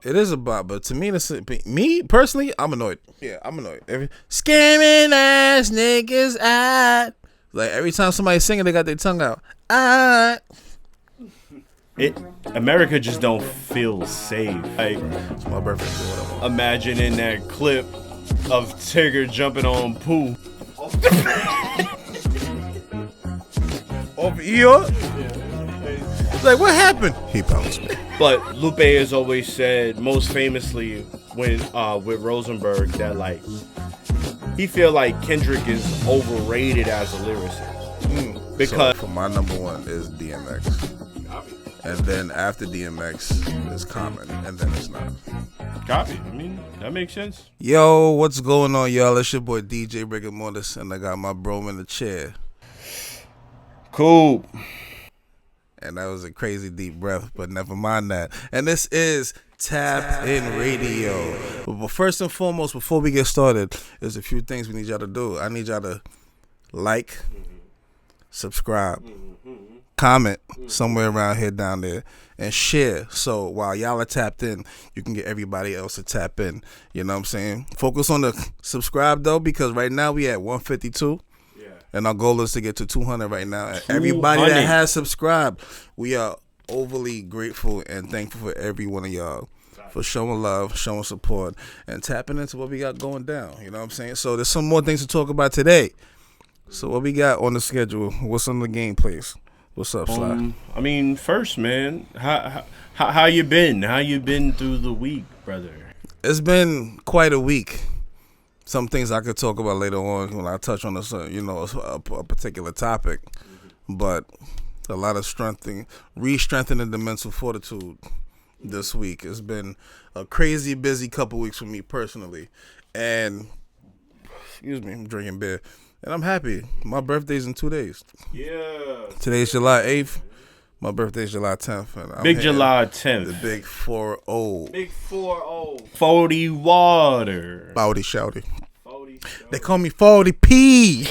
It is a bop, but to me, me personally, I'm annoyed. Yeah, I'm annoyed. Scamming ass niggas out. Like every time somebody's singing, they got their tongue out. America just don't feel safe. Like, It's my birthday. So whatever. imagine in that clip of Tigger jumping on Pooh. Over here. Like what happened? He bounced me. But Lupe has always said, most famously, when with Rosenberg, that like he feel like Kendrick is overrated as a lyricist because for my number one is DMX, and then after DMX is Common, and then it's not. copy. I mean, that makes sense. Yo, what's going on, y'all? It's your boy DJ Riggamortis, and I got my bro in the chair. Cool. And that was a crazy deep breath, but never mind that. And this is TapIn Radio. But first and foremost, before we get started, there's a few things we need y'all to do. I need y'all to like, subscribe, comment somewhere around here down there, and share. So while y'all are tapped in, you can get everybody else to tap in. You know what I'm saying? Focus on the subscribe, though, because right now we at 152. And our goal is to get to 200 right now. And everybody that has subscribed, we are overly grateful and thankful for every one of y'all for showing love, showing support, and tapping into what we got going down. You know what I'm saying? So there's some more things to talk about today. So what we got on the schedule? What's on the game place? What's up, Slyy? I mean, first, man, how you been? How you been through the week, brother? It's been quite a week. Some things I could talk about later on when I touch on a particular topic, but a lot of re-strengthening the mental fortitude this week. It's been a crazy busy couple weeks for me personally, and I'm drinking beer, and I'm happy. My birthday's in 2 days. Yeah. Today's July 8th. My birthday's July 10th. And I'm Big July 10th. The big 4-0. Big 4-0. 40 water. 40 shouty. They call me 40P.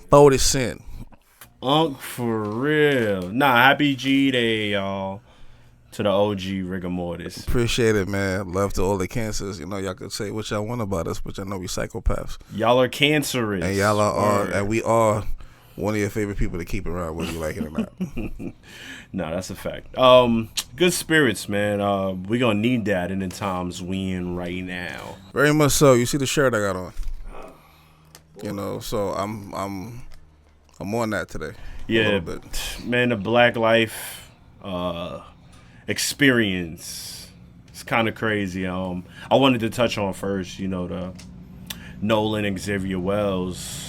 40 cent. Unk for real. Nah, happy G-Day, y'all. To the OG Riggamortis. Appreciate it, man. Love to all the cancers. You know, y'all can say what y'all want about us, but y'all know we psychopaths. Y'all are cancerous. And y'all are, and we are one of your favorite people to keep around, whether you like it or not. No, that's a fact. Good spirits, man. We gonna need that in the times we in right now. Very much so. You see the shirt I got on. You know, so I'm on that today. Yeah, man. The Black Life experience. It's kind of crazy. I wanted to touch on first, the Nolan Xavier Wells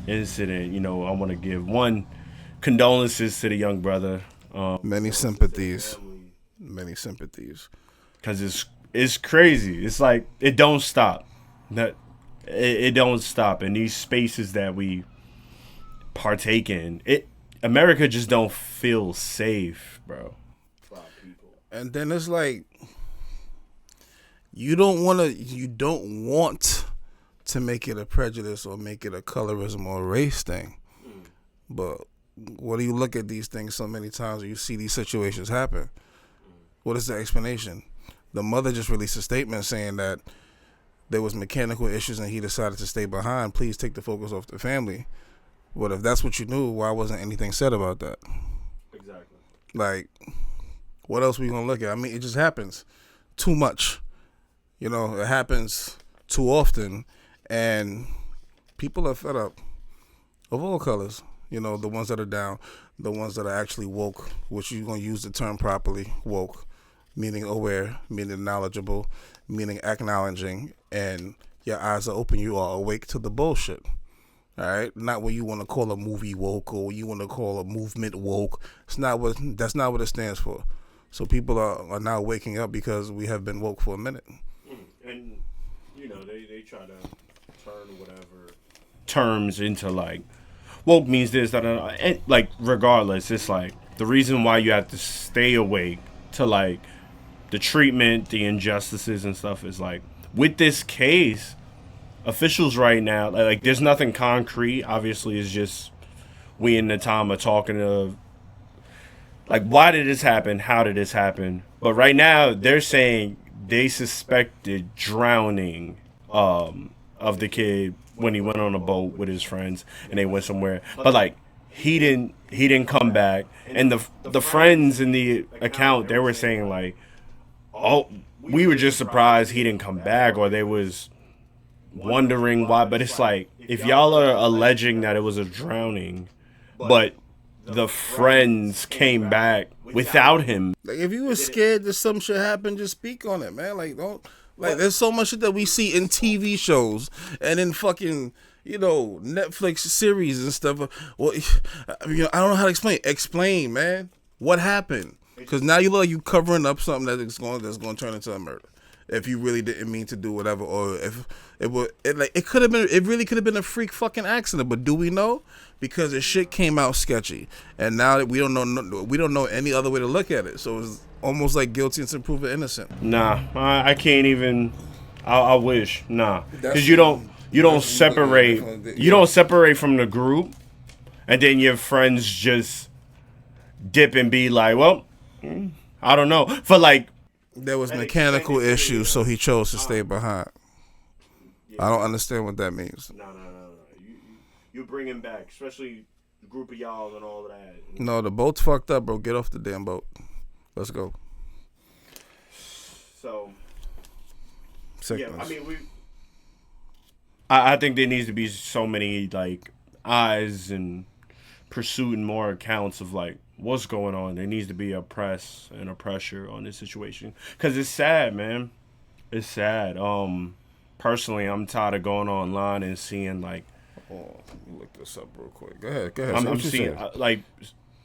incident. I want to give one condolences to the young brother. Many sympathies. Because it's crazy. It's like it don't stop. It don't stop. In these spaces that we partake in, America just don't feel safe, bro. And then it's like you don't want to make it a prejudice or make it a colorism or a race thing. But what do you look at these things so many times when you see these situations happen? What is the explanation? The mother just released a statement saying that there was mechanical issues and he decided to stay behind. Please take the focus off the family. But if that's what you knew, why wasn't anything said about that? Exactly. Like, what else we gonna look at? I mean, it just happens too much. It happens too often. And people are fed up of all colors. The ones that are down, the ones that are actually woke, which you're going to use the term properly, woke, meaning aware, meaning knowledgeable, meaning acknowledging, and your eyes are open, you are awake to the bullshit. All right? Not what you want to call a movie woke or you want to call a movement woke. That's not what it stands for. So people are now waking up because we have been woke for a minute. And, they try to turn whatever terms into like woke means this, that, and like regardless, it's like the reason why you have to stay awake to like the treatment, the injustices and stuff is like with this case, officials right now, like there's nothing concrete. Obviously, it's just we in the time of talking to like, why did this happen? How did this happen? But right now, they're saying they suspected drowning of the kid when he went on a boat with his friends and they went somewhere. But like, he didn't come back. And the friends in the account, they were saying like, oh, we were just surprised he didn't come back, or they was wondering why. But it's like, if y'all are alleging that it was a drowning, but the friends came back without him. Like, if you were scared that some shit happened, just speak on it, man. Like, don't. Like, there's so much shit that we see in TV shows and in fucking, Netflix series and stuff. Well, I don't know how to explain. Explain, man. What happened? Because now you look like you covering up something that's going to turn into a murder. If you really didn't mean to do whatever, or if it really could have been a freak fucking accident. But do we know? Because the shit came out sketchy, and now we don't know any other way to look at it. So it's almost like guilty until proven innocent. Nah, I can't even. I wish because you don't separate from the group, and then your friends just dip and be like, well, I don't know. For like, there was mechanical issues, so he chose to stay behind. I don't understand what that means. No. You bring him back, especially the group of y'all and all of that. No, the boat's fucked up, bro. Get off the damn boat. Let's go. So, sickness. Yeah, I mean, I think there needs to be so many like eyes and pursuing more accounts of like what's going on. There needs to be a press and a pressure on this situation because it's sad, man. It's sad. Personally, I'm tired of going online and seeing like. Oh, let me look this up real quick. Go ahead. I'm seeing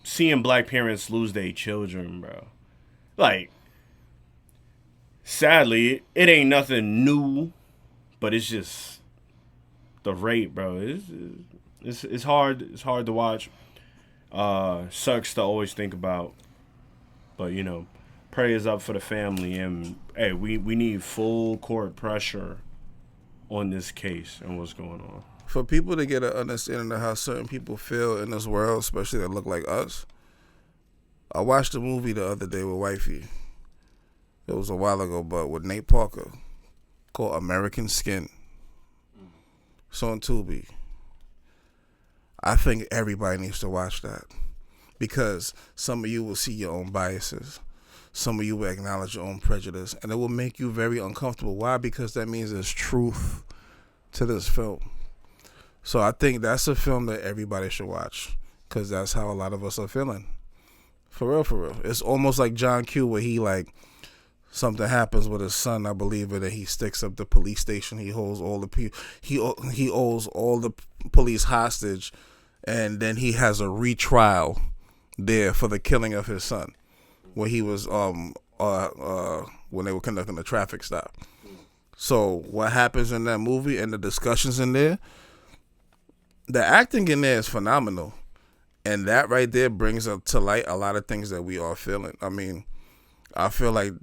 seeing black parents lose their children, bro. Like, sadly, it ain't nothing new, but it's just the rate, bro. It's hard. It's hard to watch. Sucks to always think about, but prayers up for the family, and hey, we need full court pressure on this case and what's going on. For people to get an understanding of how certain people feel in this world, especially that look like us, I watched a movie the other day with Wifey. It was a while ago, but with Nate Parker, called American Skin. It's on Tubi. I think everybody needs to watch that because some of you will see your own biases. Some of you will acknowledge your own prejudice, and it will make you very uncomfortable. Why? Because that means there's truth to this film. So I think that's a film that everybody should watch because that's how a lot of us are feeling. For real. It's almost like John Q where he like something happens with his son, I believe it, and he sticks up the police station. He holds all the people. He owes all the police hostage, and then he has a retrial there for the killing of his son, where he was when they were conducting a traffic stop. So what happens in that movie and the discussions in there? The acting in there is phenomenal, and that right there brings up to light a lot of things that we are feeling. I mean, I feel like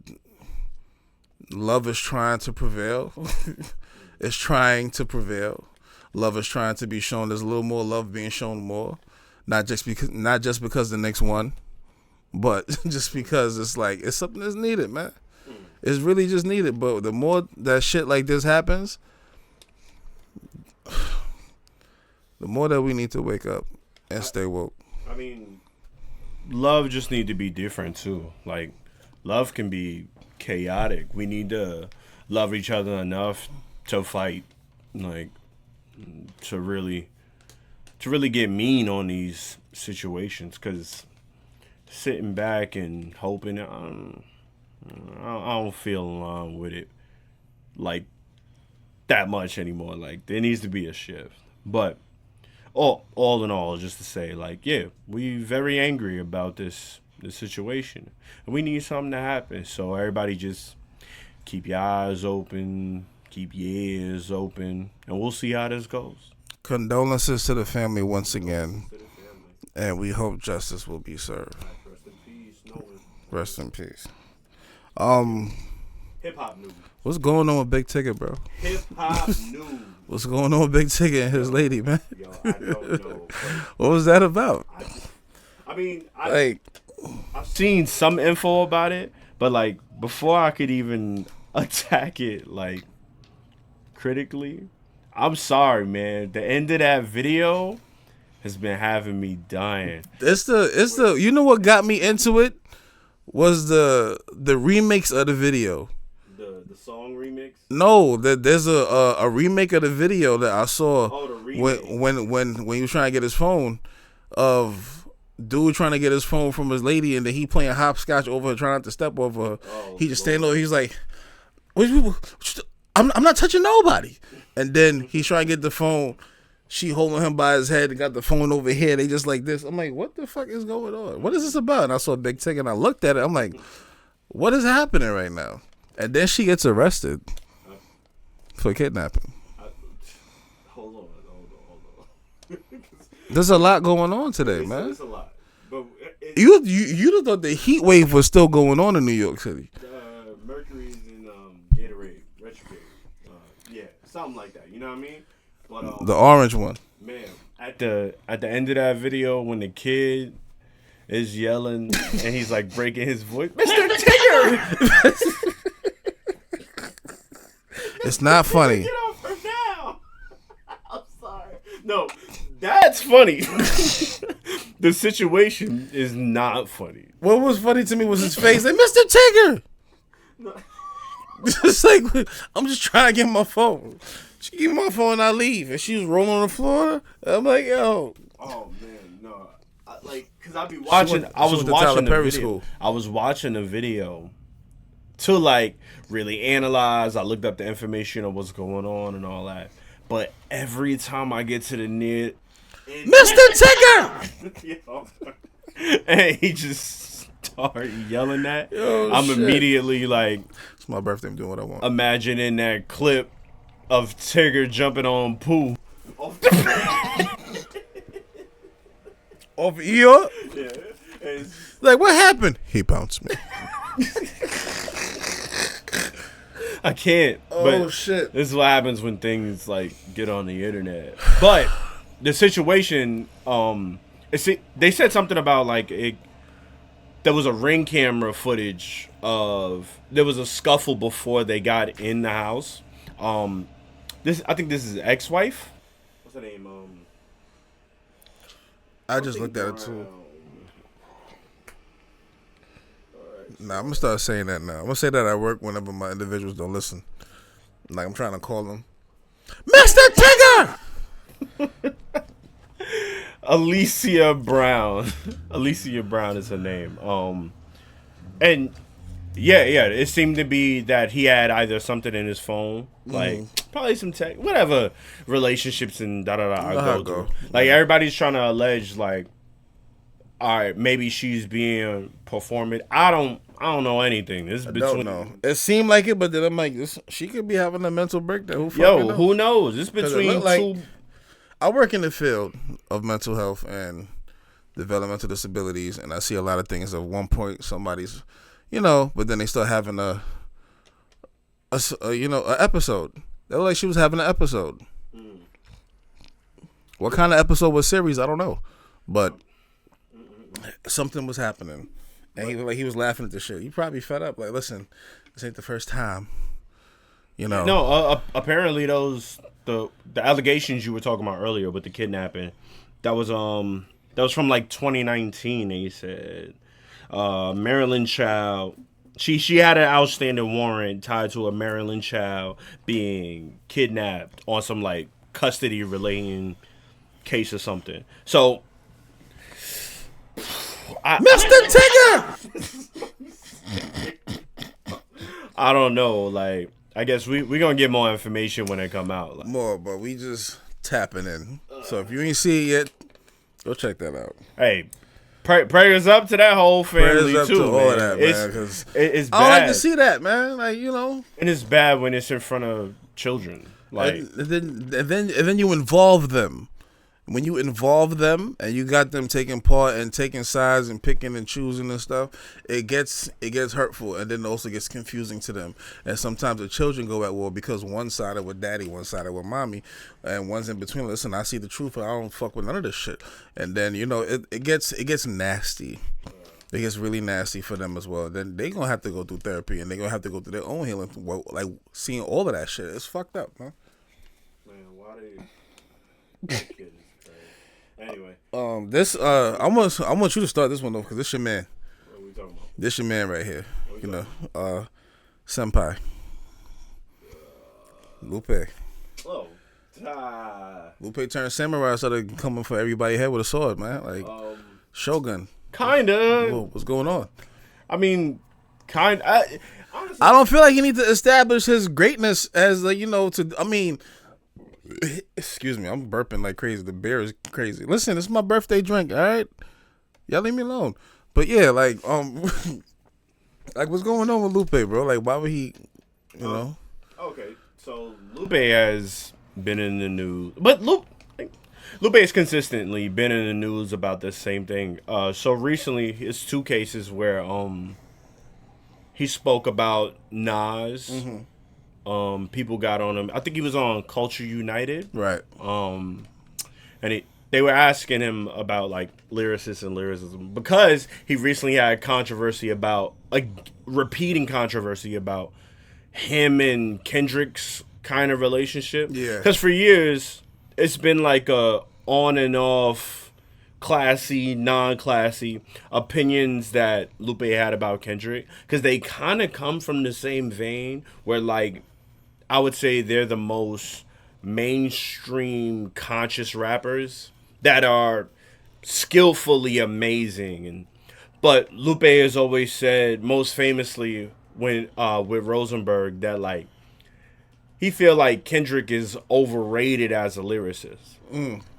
love is trying to prevail. It's trying to prevail. Love is trying to be shown. There's a little more love being shown more, not just because the Knicks won, but just because it's like it's something that's needed, man. It's really just needed. But the more that shit like this happens, the more that we need to wake up and stay woke. I mean, love just need to be different too. Like, love can be chaotic. We need to love each other enough to fight, like, to really get mean on these situations. Because sitting back and hoping, I don't feel along with it like that much anymore. Like, there needs to be a shift. But all in all, just to say, like, yeah, we very angry about this situation. And we need something to happen. So everybody just keep your eyes open, keep your ears open, and we'll see how this goes. Condolences to the family once again. And we hope justice will be served. Rest in peace, Nolan. Rest in peace. Hip-hop news. What's going on with Big Tigger, bro? Hip-hop news. What's going on with Big Tigger and his lady, man? Yo, I don't know. What was that about? I mean, like, I've seen some info about it, but like before I could even attack it like critically, I'm sorry, man. The end of that video has been having me dying. It's the you know what got me into it was the remix of the video. The song remix? No, there's a remake of the video that I saw the remake. when he was trying to get his phone of dude trying to get his phone from his lady, and then he playing hopscotch over her, trying not to step over her. He just standing over. He's like, I'm not touching nobody. And then he's trying to get the phone. She holding him by his head and got the phone over here. They just like this. I'm like, what the fuck is going on? What is this about? And I saw Big Tigger and I looked at it. I'm like, what is happening right now? And then she gets arrested for kidnapping. Hold on. There's a lot going on today, man. It's a lot. But you thought the heat wave was still going on in New York City. Mercury's in Gatorade, retrograde. Yeah, something like that. You know what I mean? But, the orange one. Man, at the end of that video, when the kid is yelling and he's like breaking his voice, Mr. Tigger! It's not funny. Get off her now! I'm sorry. No, that's funny. The situation is not funny. What was funny to me was his face, like, Mr. Tigger! No. It's like, I'm just trying to get my phone. She gave me my phone and I leave. And she was rolling on the floor. I'm like, yo. Oh, man, no. Because I be watching. I was watching the video. School. I was watching the video to, like, really analyze. I looked up the information of what's going on and all that. But every time I get to the near... Mr. Tigger! And he just started yelling that. I'm shit. Immediately, like... It's my birthday. I'm doing what I want. Imagining that clip of Tigger jumping on Pooh. Off the Off ear? Yeah. Like, what happened? He bounced me. I can't. Oh, shit. This is what happens when things, like, get on the internet. But the situation, they said something about, like, there was a Ring camera footage of, there was a scuffle before they got in the house. I think this is ex-wife. What's her name? I just looked at it too. Nah, I'm gonna start saying that now. I'm gonna say that at work whenever my individuals don't listen. Like, I'm trying to call them, Mr. Tigger. Alicia Brown. Alicia Brown is her name. And yeah, it seemed to be that he had either something in his phone, like probably some tech, whatever relationships and go through. Like, everybody's trying to allege, like, all right, maybe she's being performative. I don't know anything. This is between. I don't know. It seemed like it, but then I'm like, she could be having a mental breakdown. Who knows? It's between two. I work in the field of mental health and developmental disabilities, and I see a lot of things. At one point, somebody's, but then they start having a episode. They look like she was having an episode. What kind of episode was series? I don't know, but something was happening, and he was laughing at the shit. He probably fed up. Like, listen, this ain't the first time. No, apparently the allegations you were talking about earlier with the kidnapping, that was from like 2019. They said Maryland child. She had an outstanding warrant tied to a Maryland child being kidnapped on some, like, custody relating case or something. So, Mr. Tigger. I don't know. Like, I guess we're gonna get more information when it come out. Like, more, but we just tapping in. So if you ain't see it yet, go check that out. Hey, prayers up to that whole family prayers up too, to man. all that, man. Because it's bad. I don't like to see that, man. Like, and it's bad when it's in front of children. Like, and then you involve them. When you involve them and you got them taking part and taking sides and picking and choosing and stuff, it gets hurtful, and then it also gets confusing to them. And sometimes the children go at war because one sided with daddy, one sided with mommy, and one's in between. Listen, I see the truth, but I don't fuck with none of this shit. And then it gets nasty. it gets really nasty for them as well. Then they gonna have to go through therapy and they gonna have to go through their own healing. Like seeing all of that shit, it's fucked up, man. Man, why they? Kidding. Anyway, I want you to start this one though, because this your man. What are we talking about? This your man right here. Senpai. Lupe. Oh. Lupe turned samurai, started coming for everybody head with a sword, man. Like Shogun. Kinda. What's going on? I mean, honestly, I don't feel like he needs to establish his greatness as like, excuse me, I'm burping like crazy. The beer is crazy. Listen, this is my birthday drink, all right? Y'all leave me alone. But yeah, like like what's going on with Lupe, bro? Like why would he, know? Okay, so Lupe has been in the news, but Lupe has consistently been in the news about the same thing. So recently, it's 2 cases where he spoke about Nas. Mm-hmm. People got on him. I think he was on Culture United, right? And they were asking him about like lyricism because he recently had controversy about repeating controversy about him and Kendrick's kind of relationship. Yeah. Because for years, it's been like a on and off, classy, non-classy opinions that Lupe had about Kendrick. Because they kind of come from the same vein where, like, I would say they're the most mainstream conscious rappers that are skillfully amazing. But Lupe has always said, most famously when with Rosenberg, that like he feel like Kendrick is overrated as a lyricist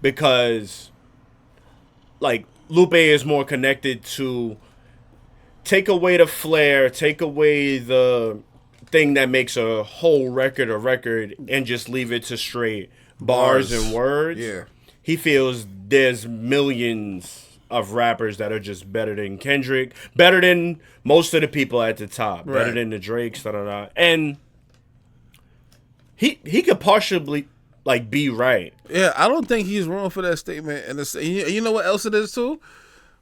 because like Lupe is more connected to take away the flair, take away the thing that makes a whole record a record, and just leave it to straight bars and words. Yeah, he feels there's millions of rappers that are just better than Kendrick, better than most of the people at the top, right. Better than the Drakes, and he could partially like be right. Yeah, I don't think he's wrong for that statement. And you know what else it is too?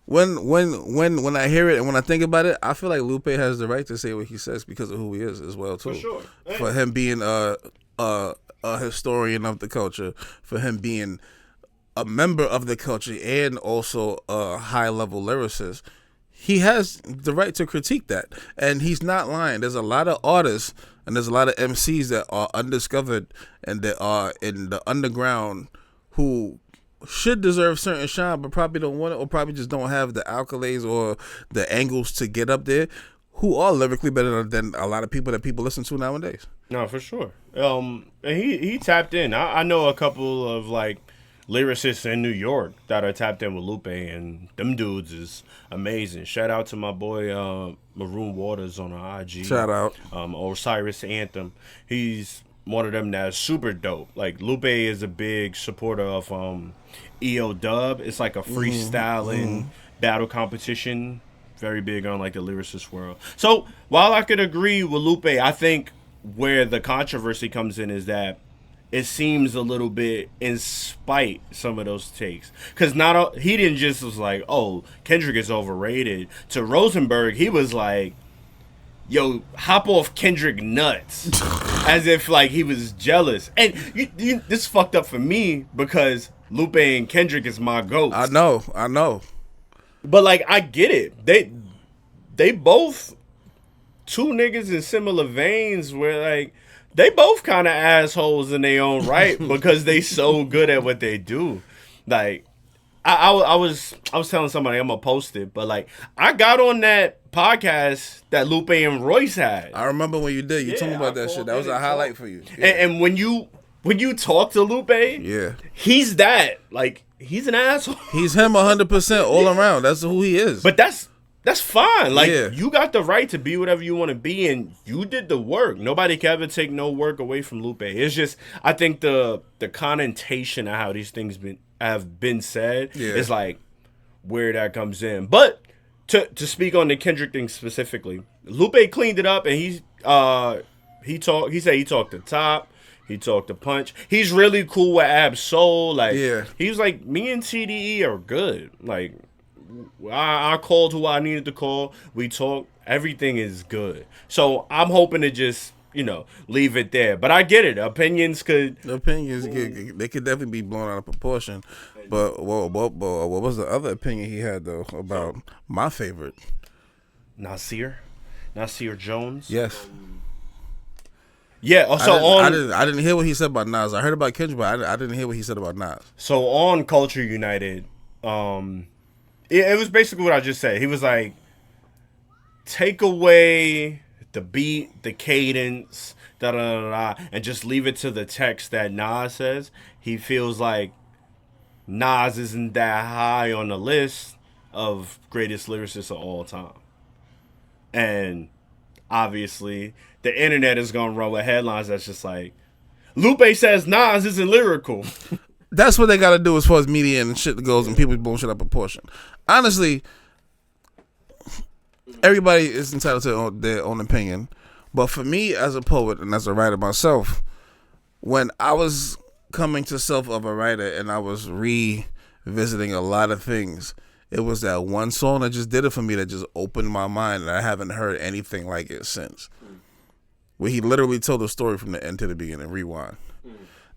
When I hear it and when I think about it, I feel like Lupe has the right to say what he says because of who he is as well too. For sure. For him being a historian of the culture, for him being a member of the culture and also a high-level lyricist, he has the right to critique that. And he's not lying. There's a lot of artists and there's a lot of MCs that are undiscovered and that are in the underground who should deserve certain shine but probably don't want it or probably just don't have the accolades or the angles to get up there, who are lyrically better than a lot of people that people listen to nowadays. No, for sure. And he tapped in. I know a couple of like lyricists in New York that are tapped in with Lupe, and them dudes is amazing. Shout out to my boy Maroon Waters on the IG. Shout out. Osiris Anthem. He's one of them that's super dope. Like Lupe is a big supporter of EO Dub. It's like a freestyling battle competition. Very big on like the lyricist world. So while I could agree with Lupe, I think where the controversy comes in is that it seems a little bit in spite some of those takes, because he didn't just was like, oh, Kendrick is overrated. To Rosenberg, he was like, yo, hop off Kendrick nuts, as if like he was jealous. And this fucked up for me because Lupe and Kendrick is my goats. I know. But like I get it. They both 2 niggas in similar veins where like they both kind of assholes in their own right because they so good at what they do. Like, I was telling somebody I'm gonna post it, but like I got on that podcast that Lupe and Royce had. I remember when you did. You told me about that shit. That was a highlight for you. Yeah. And when you talk to Lupe, yeah, he's that. Like he's an asshole. He's him 100% all around. That's who he is. But that's fine. Like, you got the right to be whatever you want to be, and you did the work. Nobody can ever take no work away from Lupe. It's just, I think the connotation of how these things have been said is like where that comes in. But to speak on the Kendrick thing specifically, Lupe cleaned it up, and he said he talked to Top. He talked to Punch. He's really cool with Ab Soul. Like, he was like, me and TDE are good. Like, I called who I needed to call. We talked. Everything is good. So I'm hoping to just leave it there. But I get it. Opinions could they could definitely be blown out of proportion. But what was the other opinion he had though about my favorite? Nasir Jones. Yes. Yeah. So I didn't hear what he said about Nas. I heard about Kendrick, but I didn't hear what he said about Nas. So on Culture United, it was basically what I just said. He was like, take away the beat, the cadence, and just leave it to the text that Nas says. He feels like Nas isn't that high on the list of greatest lyricists of all time. And obviously, the internet is going to run with headlines that's just like, Lupe says Nas isn't lyrical. That's what they got to do as far as media and shit goes and people blowing shit out of proportion. Honestly, everybody is entitled to their own opinion. But for me as a poet and as a writer myself, when I was coming to self of a writer and I was revisiting a lot of things, it was that one song that just did it for me, that just opened my mind, and I haven't heard anything like it since. Where he literally told the story from the end to the beginning, rewind.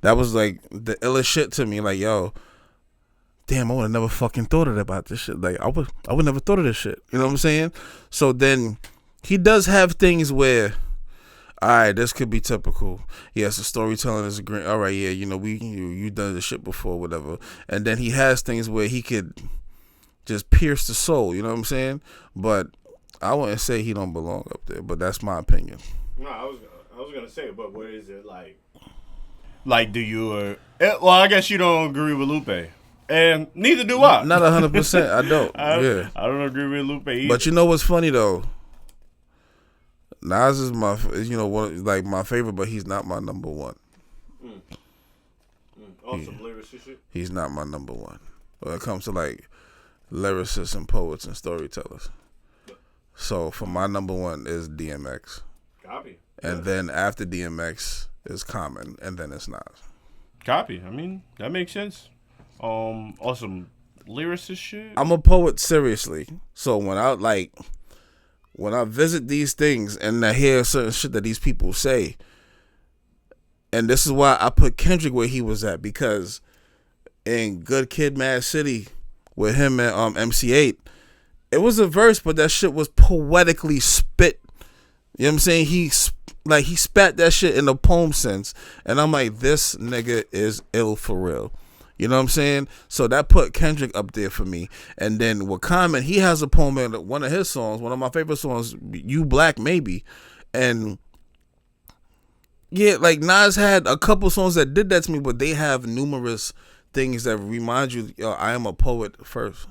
That was like the illest shit to me. Like, yo, damn, I would have never fucking thought about this shit. Like, I would never thought of this shit. You know what I'm saying? So then he does have things where, all right, this could be typical. Yes, the storytelling is great. All right, yeah, you done this shit before, whatever. And then he has things where he could just pierce the soul. You know what I'm saying? But I wouldn't say he don't belong up there. But that's my opinion. No, I was gonna say, but what is it like? Like, do you? Well, I guess you don't agree with Lupe, and neither do I. Not 100%. I don't. Yeah, I don't agree with Lupe either. But you know what's funny though? Nas is my my favorite, but he's not my number one. Some lyricist shit. He's not my number one when it comes to like lyricists and poets and storytellers. So for my number one is DMX. Copy. And then after DMX is Common, and then it's Nas. Copy. I mean, that makes sense. Awesome lyricist shit. I'm a poet, seriously. So when I visit these things and I hear certain shit that these people say, and this is why I put Kendrick where he was at, because in Good Kid, Mad City with him and MC8, it was a verse, but that shit was poetically spit. You know what I'm saying? He spat that shit in the poem sense, and I'm like, this nigga is ill for real. You know what I'm saying? So that put Kendrick up there for me. And then with Common, he has a poem in one of his songs, one of my favorite songs, You Black Maybe. And yeah, like Nas had a couple songs that did that to me, but they have numerous things that remind you, yo, I am a poet first.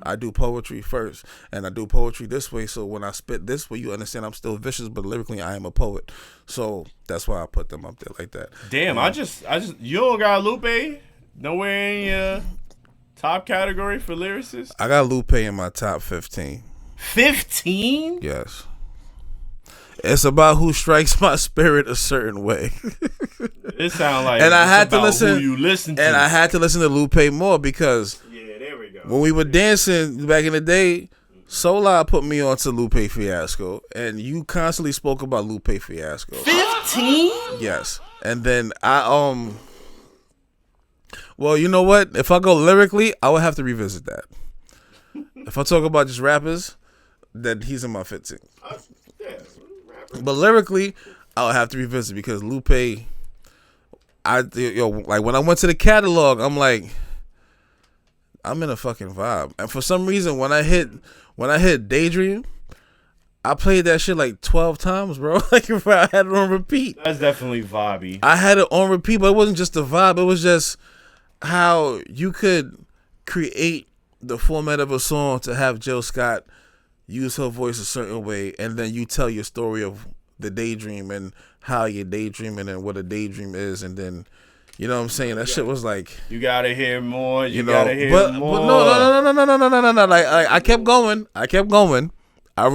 I do poetry first, and I do poetry this way. So when I spit this way, you understand I'm still vicious, but lyrically I am a poet. So that's why I put them up there like that. Damn, I just you don't got Lupe nowhere in your top category for lyricists? I got Lupe in my top 15. 15? Yes. It's about who strikes my spirit a certain way. It sounds like and I had to listen. Who you listen to. And I had to listen to Lupe more because when we were dancing back in the day, Slyy put me on to Lupe Fiasco, and you constantly spoke about Lupe Fiasco. 15? Yes. And then well, you know what? If I go lyrically, I would have to revisit that. If I talk about just rappers, then he's in my 15. But lyrically, I would have to revisit because Lupe, like when I went to the catalog, I'm like, I'm in a fucking vibe. And for some reason, when I hit Daydream, I played that shit like 12 times, bro. Like if I had it on repeat. That's definitely vibey. I had it on repeat, but it wasn't just a vibe. It was just how you could create the format of a song to have Jill Scott use her voice a certain way, and then you tell your story of the daydream and how you're daydreaming and what a daydream is, and then you know what I'm saying? That shit was like, you gotta hear more. You gotta hear more. But no. Like I kept going. I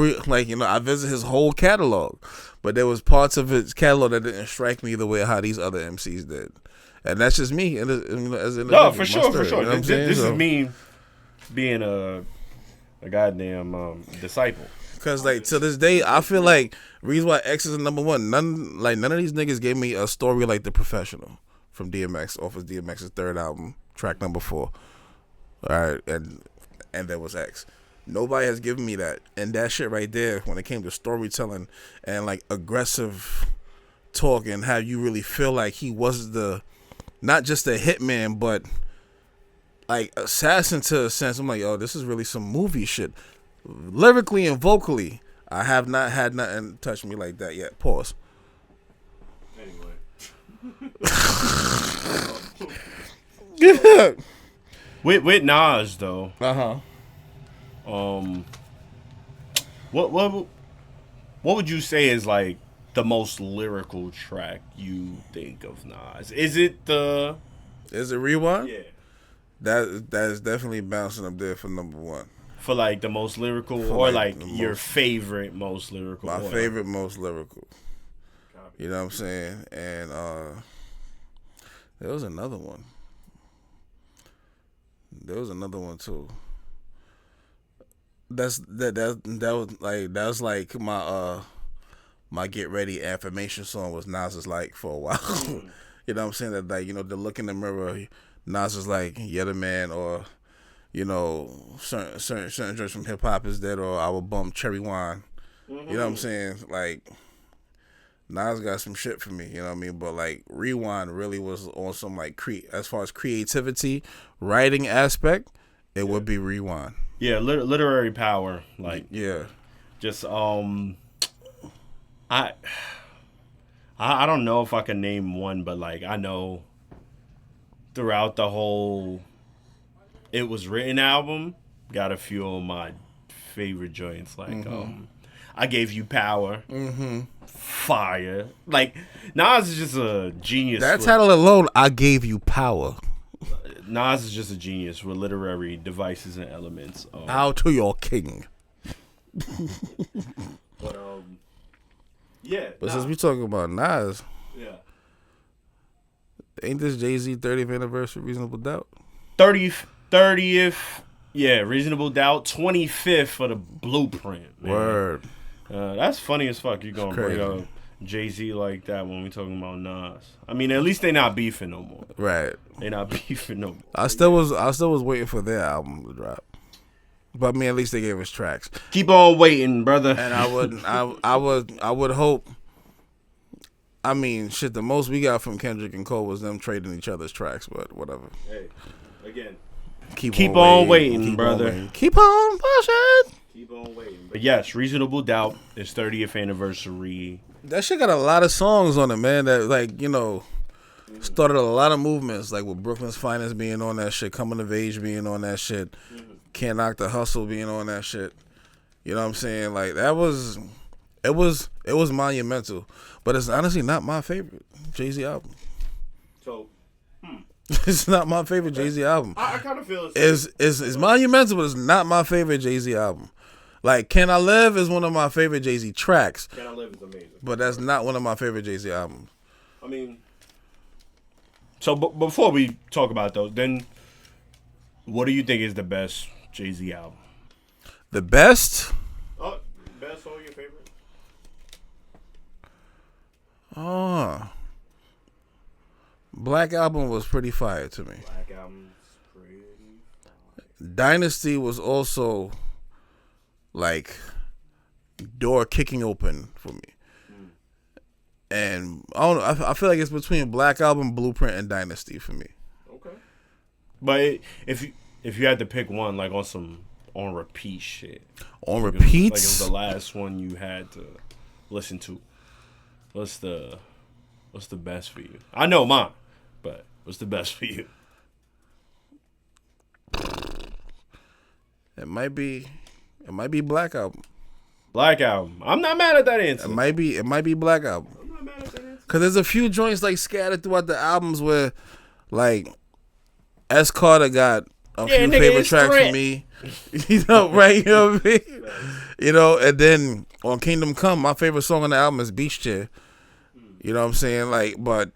visited his whole catalog, but there was parts of his catalog that didn't strike me the way how these other MCs did, and that's just me. And as no, for sure. You know this is me being a a goddamn disciple. Cause like to this day, I feel like reason why X is number one. None of these niggas gave me a story like The Professional from DMX off of DMX's third album, track number 4. All right, and there was X. Nobody has given me that, and that shit right there when it came to storytelling and like aggressive talk and how you really feel like he was not just a hitman but like assassin to a sense. I'm like, yo, this is really some movie shit. Lyrically and vocally, I have not had nothing touch me like that yet. Pause. Anyway. With Nas though. What would you say is like the most lyrical track you think of Nas? Is it Rewind? Yeah. That is definitely bouncing up there for number one. For like the most lyrical, for or like your favorite most lyrical. My favorite most lyrical. You know what I'm saying? And there was another one. There was another one too. That was like my get ready affirmation song was Nas's like for a while. You know what I'm saying? That like, you know, the look in the mirror, Nas is like, yeah, the man, or you know, certain joints from hip hop is that, or I will bump cherry wine. You know what I'm saying? Like Nas got some shit for me, you know what I mean? But like Rewind really was on some like as far as creativity, writing aspect, it would be Rewind. Yeah, literary power, like just I don't know if I can name one, but like I know throughout the whole It Was Written album, got a few of my favorite joints, like I Gave You Power, fire. Like Nas is just a genius. That title alone, I Gave You Power. Nas is just a genius with literary devices and elements. Bow to your king. But yeah. But since we talking about Nas, ain't this Jay-Z 30th anniversary Reasonable Doubt? 30th, yeah, Reasonable Doubt. 25th for the Blueprint. Man. Word. That's funny as fuck. You gonna bring up Jay-Z like that when we talking about Nas? I mean, at least they not beefing no more. Right. They not beefing no more. I still was waiting for their album to drop. But I mean, at least they gave us tracks. Keep on waiting, brother. And I would hope. I mean, shit. The most we got from Kendrick and Cole was them trading each other's tracks, but whatever. Hey, again, keep on waiting, brother. Keep on pushing. Keep on waiting. But yes, Reasonable Doubt is 30th anniversary. That shit got a lot of songs on it, man. That like, you know, started a lot of movements, like with Brooklyn's Finest being on that shit, Coming of Age being on that shit, Can't Knock the Hustle being on that shit. You know what I'm saying? Like that was, it was monumental, but it's honestly not my favorite Jay-Z album. So, it's not my favorite Jay-Z album. I kind of feel it's monumental, but it's not my favorite Jay-Z album. Like Can I Live is one of my favorite Jay-Z tracks. Can I Live is amazing, but that's not one of my favorite Jay-Z albums. I mean, so before we talk about those, then what do you think is the best Jay-Z album? The best? Best or your favorite? Black Album was pretty fire to me. Black Album's pretty fire. Dynasty was also like door kicking open for me. And I don't know, I feel like it's between Black Album, Blueprint, and Dynasty for me. Okay. But if you had to pick one, like on repeat shit. On repeat? Like it was the last one you had to listen to. What's the best for you? I know mine, but what's the best for you? It might be Black Album. Black Album. I'm not mad at that answer. It might be Black Album. I'm not mad at that answer. Cause there's a few joints like scattered throughout the albums where, like, S. Carter got a few favorite tracks for me. You know, right? You know what I mean? You know, and then on Kingdom Come, my favorite song on the album is Beach Chair. You know what I'm saying? Like, but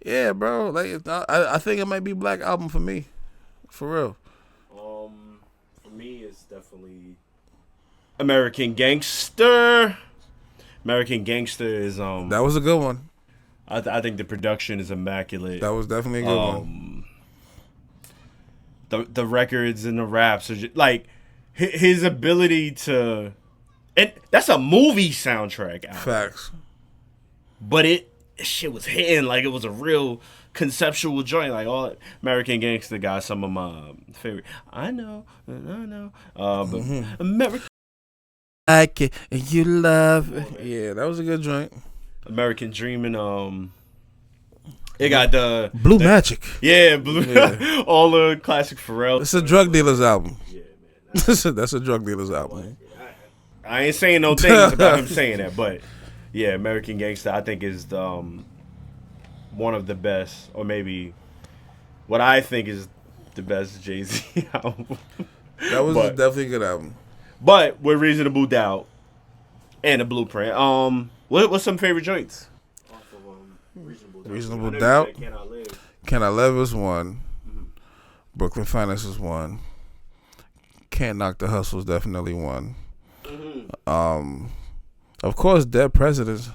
yeah, bro. Like, I think it might be Black Album for me, for real. For me, it's definitely American Gangster. American Gangster is That was a good one. I think the production is immaculate. That was definitely a good one. The records and the raps are just, like his ability to, and that's a movie soundtrack album. Facts. But shit was hitting like it was a real conceptual joint. Like all American Gangster got some of my favorite. I know, but American. Like it and you love it. Yeah, that was a good joint. American Dreaming. It got the Blue Magic. Yeah, Blue. Yeah. All the classic Pharrell. It's a drug dealer's album. Yeah, man. That's a drug dealer's album. I ain't saying no things about him saying that, but yeah, American Gangster I think is one of the best, or maybe what I think is the best Jay-Z album. That was definitely a good album. But with Reasonable Doubt and The Blueprint, what's some favorite joints? Reasonable Doubt. Can I Live is one. Mm-hmm. Brooklyn Finance is one. Can't Knock the Hustle is definitely one. Mm-hmm. Of course, Dead Presidents.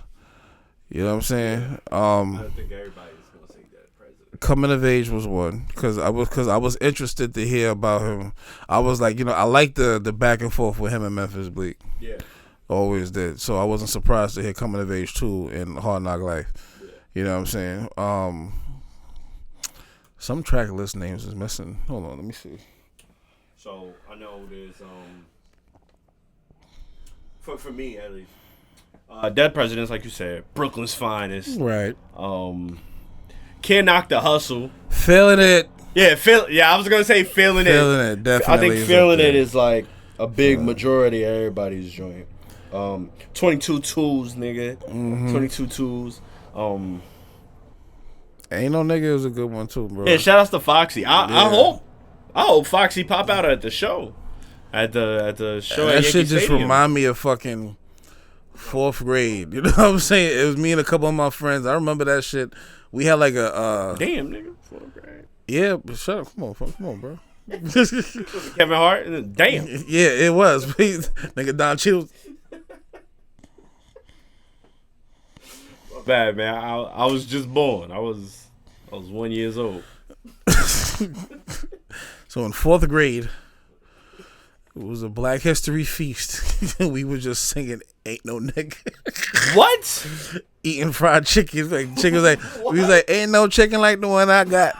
You know what I'm saying? I think everybody's gonna say Dead Presidents. Coming of Age was one because I was interested to hear about him. I was like, I like the back and forth with him and Memphis Bleak. Yeah. Always did. So I wasn't surprised to hear Coming of Age 2 in Hard Knock Life. Yeah. You know what I'm saying? Some track list names is missing. Hold on, let me see. So I know there's for me at least, Dead Presidents, like you said, Brooklyn's Finest. Right. Can't Knock the Hustle. Feeling It. Yeah, I was gonna say Feeling It. Feeling It, definitely. I think Feeling It is like a big majority of everybody's joint. 22 Tools, nigga. Mm-hmm. 22 Tools. Ain't No Nigga is a good one too, bro. Yeah, shout outs to Foxy. I hope Foxy pop out at the show. At the show. That at shit Yankee just Stadium. remind me of fucking 4th grade. You know what I'm saying? It was me and a couple of my friends. I remember that shit. We had like a damn nigga, 4th grade. Yeah, but shut up. Come on, bro. Kevin Hart. Damn. Yeah, it was. Nigga Don Cheadle. Bad man. I was just born. I was 1 year old. So in 4th grade, it was a Black History feast. We were just singing "Ain't No Nigga." What? Eating fried chicken. Like chicken was like what? We was like, "Ain't no chicken like the one I got."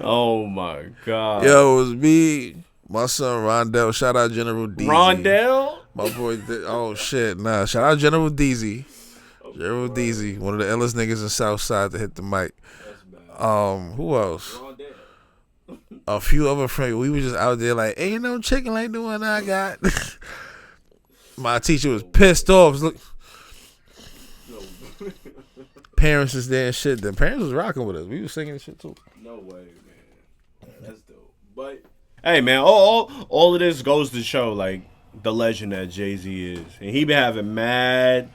Oh my god. Yo, it was me, my son Rondell. Shout out General Deezy. Rondell? My boy. Oh shit, nah. Shout out General Deezy. General Deezy, one of the illest niggas in Southside to hit the mic. Who else? A few other friends. We were just out there like, ain't no chicken like the one I got. My teacher was pissed off. Look, parents is there and shit. The parents was rocking with us. We was singing and shit too. No way, man. That's dope. But hey, man, all of this goes to show like the legend that Jay-Z is, and he been having mad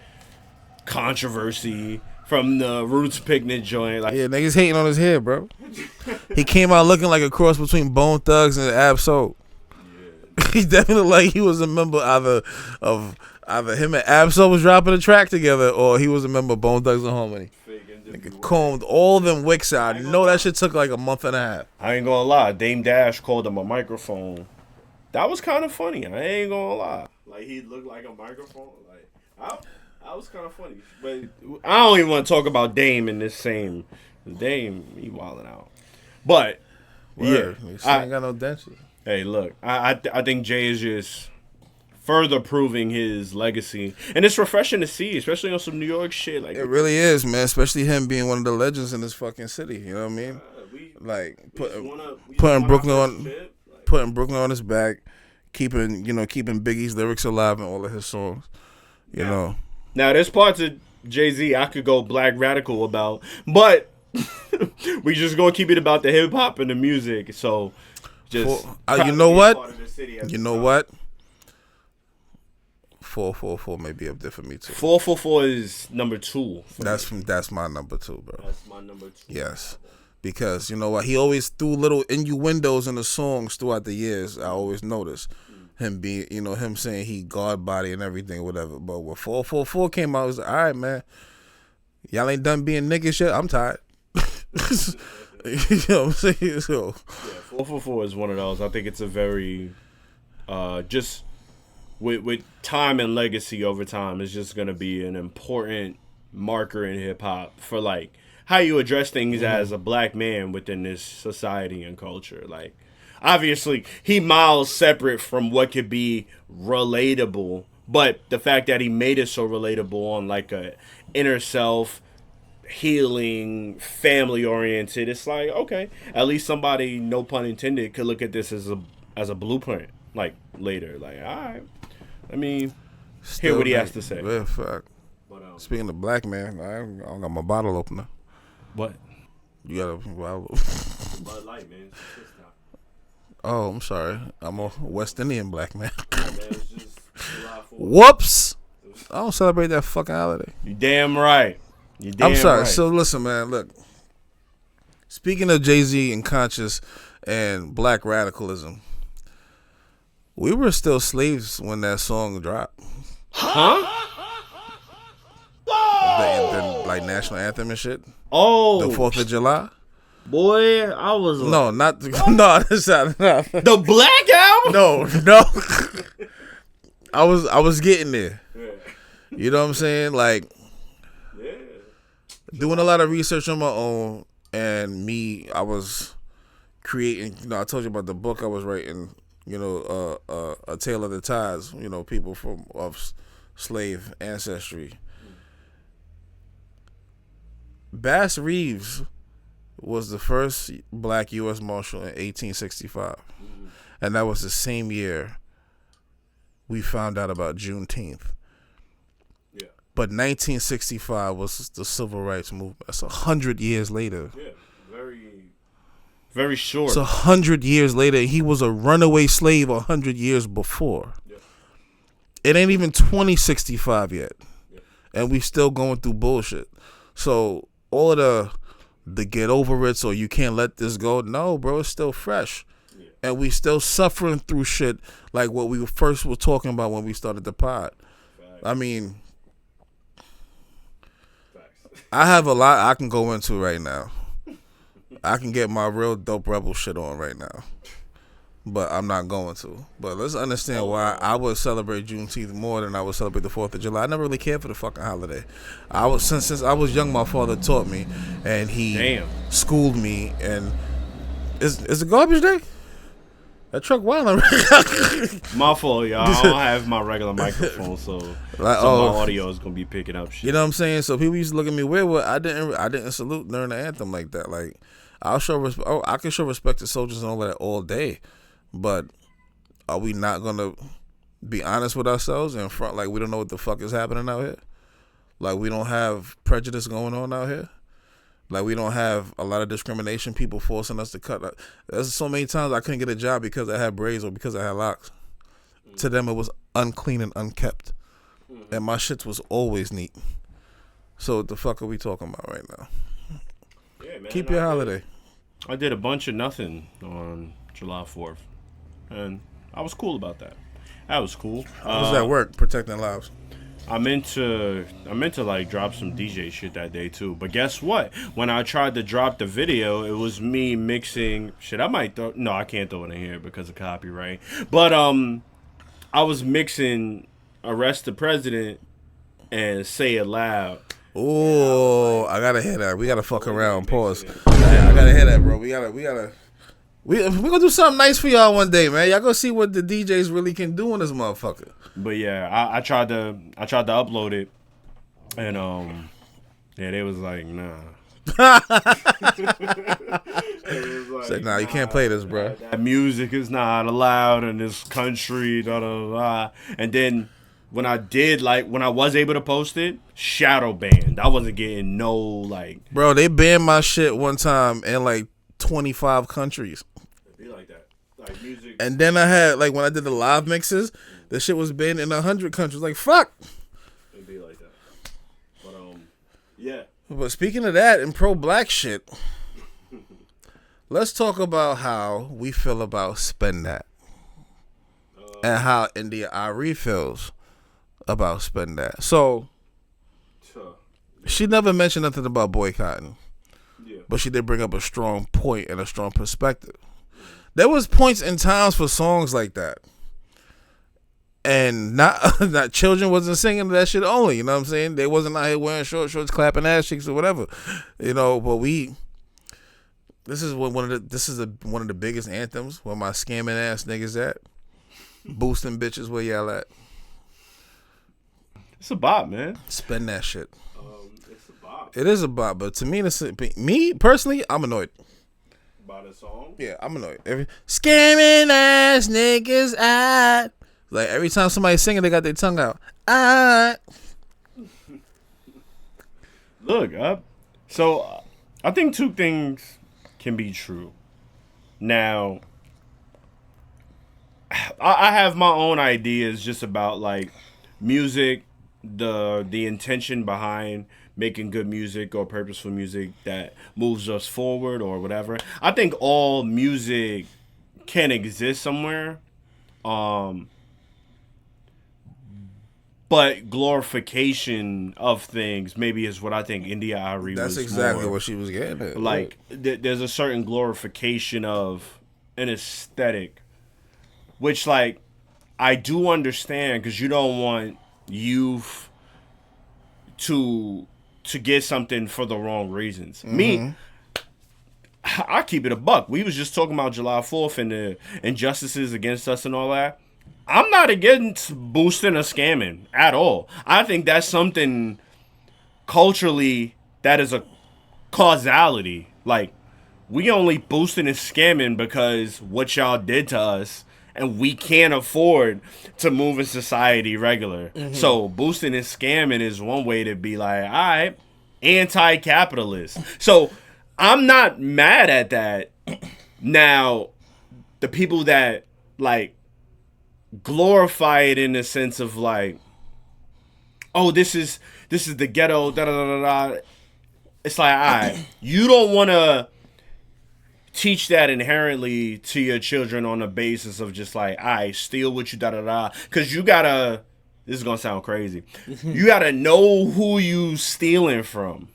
controversy from the Roots Picnic joint. Like, yeah, niggas hating on his hair, bro. He came out looking like a cross between Bone Thugs and Ab-Soul. Yeah. He definitely looked like he was a member either him and Ab-Soul was dropping a track together, or he was a member of Bone Thugs and Harmony. Nigga combed all them wicks out. I know that shit took like a month and a half. I ain't gonna lie. Dame Dash called him a microphone. That was kind of funny. I ain't gonna lie. Like, he looked like a microphone. Like, that was kind of funny. But I don't even want to talk about Dame in this same. Dame, he wilding out. But word. Yeah, I ain't got no dentures. Hey, look, I think Jay is just further proving his legacy, and it's refreshing to see, especially on some New York shit. Like, it really is, man. Especially him being one of the legends in this fucking city. You know what I mean? Putting Brooklyn on his back, keeping Biggie's lyrics alive in all of his songs. You know. Now, there's parts of Jay-Z I could go black radical about, but we just gonna keep it about the hip hop and the music. So, just you know what? 444 may be up there for me too. 444 is number 2. That's my number 2, bro. That's my number 2. Yes, Because you know what, he always threw little innuendos in the songs throughout the years. I always noticed him being, him saying he God body and everything, whatever. But when 444 came out, I was like, all right, man, y'all ain't done being niggas yet. I'm tired. You know what I'm saying? So, yeah, 444 is one of those. I think it's a very, just with time and legacy over time, it's just gonna be an important marker in hip hop for like how you address things as a black man within this society and culture. Like, obviously, he miles separate from what could be relatable, but the fact that he made it so relatable on like a inner self, healing, family oriented, it's like, okay, at least somebody, no pun intended, could look at this as a blueprint. Like later, like, all right, I mean, hear what he has to say. Real fact. Speaking of black man, I don't got my bottle opener. What? You got a bottle? Bud Light, man. Oh, I'm sorry. I'm a West Indian black man. Yeah, man, it's just July 4th. Whoops! I don't celebrate that fucking holiday. You damn right. I'm sorry. Right. So listen, man. Look. Speaking of Jay-Z and conscious and black radicalism, we were still slaves when that song dropped. Huh? The like national anthem and shit. Oh, the 4th of July. Boy, I was no, not no. That's not the Black Album. No. I was getting there. Yeah. You know what I'm saying? Like, yeah, doing a lot of research on my own, and I was creating. I told you about the book I was writing. A Tale of the Tides. People of slave ancestry. Bass Reeves was the first black U.S. Marshal in 1865. And that was the same year we found out about Juneteenth. Yeah. But 1965 was the Civil Rights Movement. That's 100 years later. Yeah, very, very short. It's 100 years later. He was a runaway slave 100 years before. Yeah. It ain't even 2065 yet. Yeah. And we still going through bullshit. So all of the get over it, so you can't let this go. No, bro, it's still fresh. Yeah. And we still suffering through shit like what we first were talking about when we started the pod. Facts. I mean, I have a lot I can go into right now. I can get my real dope rebel shit on right now. But I'm not going to. But let's understand why I would celebrate Juneteenth more than I would celebrate the 4th of July. I never really cared for the fucking holiday. Since I was young, my father taught me, and he schooled me. And is it garbage day? That truck wilding. My fault, y'all. I don't have my regular microphone, so my audio is gonna be picking up shit. You know what I'm saying? So people used to look at me weird. Well, I didn't salute during the anthem like that. Like, I can show respect to soldiers and all that all day. But are we not going to be honest with ourselves in front? Like, we don't know what the fuck is happening out here? Like, we don't have prejudice going on out here? Like, we don't have a lot of discrimination, people forcing us to cut. There's so many times I couldn't get a job because I had braids or because I had locks. Mm-hmm. To them, it was unclean and unkept. Mm-hmm. And my shit was always neat. So what the fuck are we talking about right now? Yeah, man, keep your holiday. I did a bunch of nothing on July 4th. And I was cool about that. That was cool. How does that work, protecting lives? I meant to like drop some DJ shit that day too. But guess what? When I tried to drop the video, it was me mixing shit. I can't throw it in here because of copyright. But I was mixing Arrest the President and Say It Loud. Oh, I gotta hear that. We gotta fuck around. Pause. I gotta hear that, bro. We're gonna do something nice for y'all one day, man. Y'all gonna see what the DJs really can do in this motherfucker. But yeah, I tried to upload it, and they was like, nah. Said, nah, you can't play this, bro. That music is not allowed in this country. Da da da. And then when I was able to post it, shadow banned. I wasn't getting no like. Bro, they banned my shit one time in like 25 countries. Be like that, like music. And then I had like when I did the live mixes, the shit was banned in 100 countries. Like fuck. It'd be like that. But yeah. But speaking of that and pro black shit, let's talk about how we feel about Spend That. And how India Ari feels about Spend That. So, she never mentioned nothing about boycotting. Yeah. But she did bring up a strong point and a strong perspective. There was points in times for songs like that. And not children wasn't singing that shit only, you know what I'm saying? They wasn't out here wearing short shorts, clapping ass cheeks or whatever. You know, but this is one of the biggest anthems where my scamming ass niggas at. Boosting bitches where y'all at. It's a bop, man. Spend that shit. It's a bop. It is a bop, but to me personally, I'm annoyed. By the song? Yeah, I'm annoyed. Scamming ass niggas at. Like every time somebody's singing, they got their tongue out. Look, so I think two things can be true. Now, I have my own ideas just about like music, the intention behind making good music or purposeful music that moves us forward or whatever. I think all music can exist somewhere, but glorification of things maybe is what I think India Ari was. That's exactly what she was getting at. Like there's a certain glorification of an aesthetic. Which, like, I do understand because you don't want youth to get something for the wrong reasons. Mm-hmm. Me, I keep it a buck. We was just talking about July 4th and the injustices against us and all that. I'm not against boosting or scamming at all. I think that's something culturally that is a causality. Like, we only boosting and scamming because what y'all did to us. And we can't afford to move in society regular. Mm-hmm. So boosting and scamming is one way to be like, all right, anti-capitalist. So I'm not mad at that. Now, the people that like glorify it in the sense of like, oh, this is the ghetto, da da da da. It's like, all right, you don't want to teach that inherently to your children on the basis of just like, I steal what you da da da. Because you gotta, this is gonna sound crazy. You gotta know who you stealing from,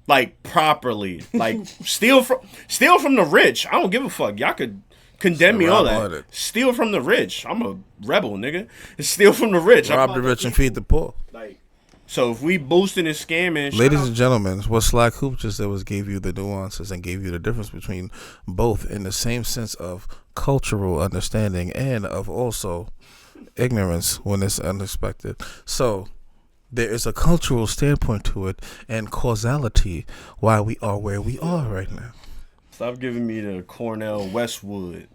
like properly. Like steal from the rich. I don't give a fuck. Y'all could condemn me all that. Steal from the rich. I'm a rebel, nigga. Steal from the rich. Rob the rich and feed the poor. Like. So if we boosting and scamming, ladies and gentlemen, what Slyy Coop just said was gave you the nuances and gave you the difference between both in the same sense of cultural understanding and of also ignorance when it's unexpected. So there is a cultural standpoint to it and causality why we are where we are right now. Stop giving me the Cornell Westwood.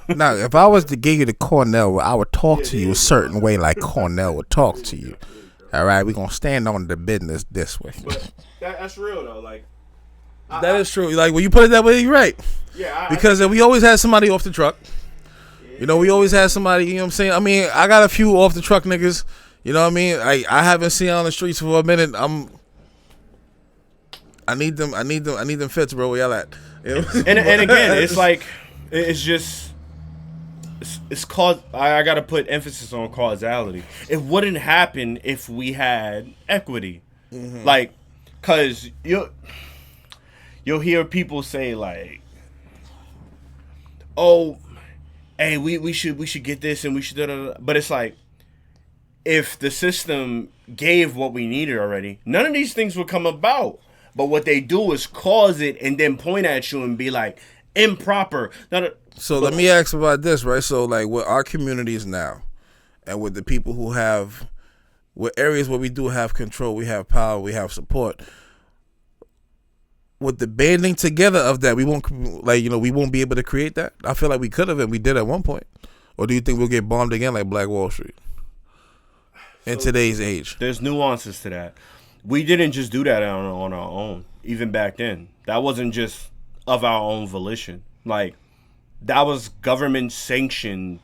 Now, if I was to give you the Cornell, I would talk to you a certain way like Cornell would talk to you. All right, we're going to stand on the business this way. But that's real, though. Like, that is true. Like, when you put it that way, you're right. Yeah. Because we always had somebody off the truck. Yeah. You know, we always had somebody, you know what I'm saying? I mean, I got a few off the truck niggas. You know what I mean? I haven't seen on the streets for a minute. I need them fits, bro. Where y'all at? You know? And again, it's like, it's just... It's cause I gotta put emphasis on causality. It wouldn't happen if we had equity, like, cause you'll hear people say like, "Oh, hey, we should get this and we should," but it's like, if the system gave what we needed already, none of these things would come about. But what they do is cause it and then point at you and be like, improper. So let me ask about this, right? So like with our communities now and with the people who have, with areas where we do have control, we have power, we have support, with the banding together of that, we won't, like, you know, we won't be able to create that? I feel like we could have and we did at one point. Or do you think we'll get bombed again like Black Wall Street in today's age? There's nuances to that. We didn't just do that on our own, even back then. That wasn't just of our own volition. Like, that was government sanctioned.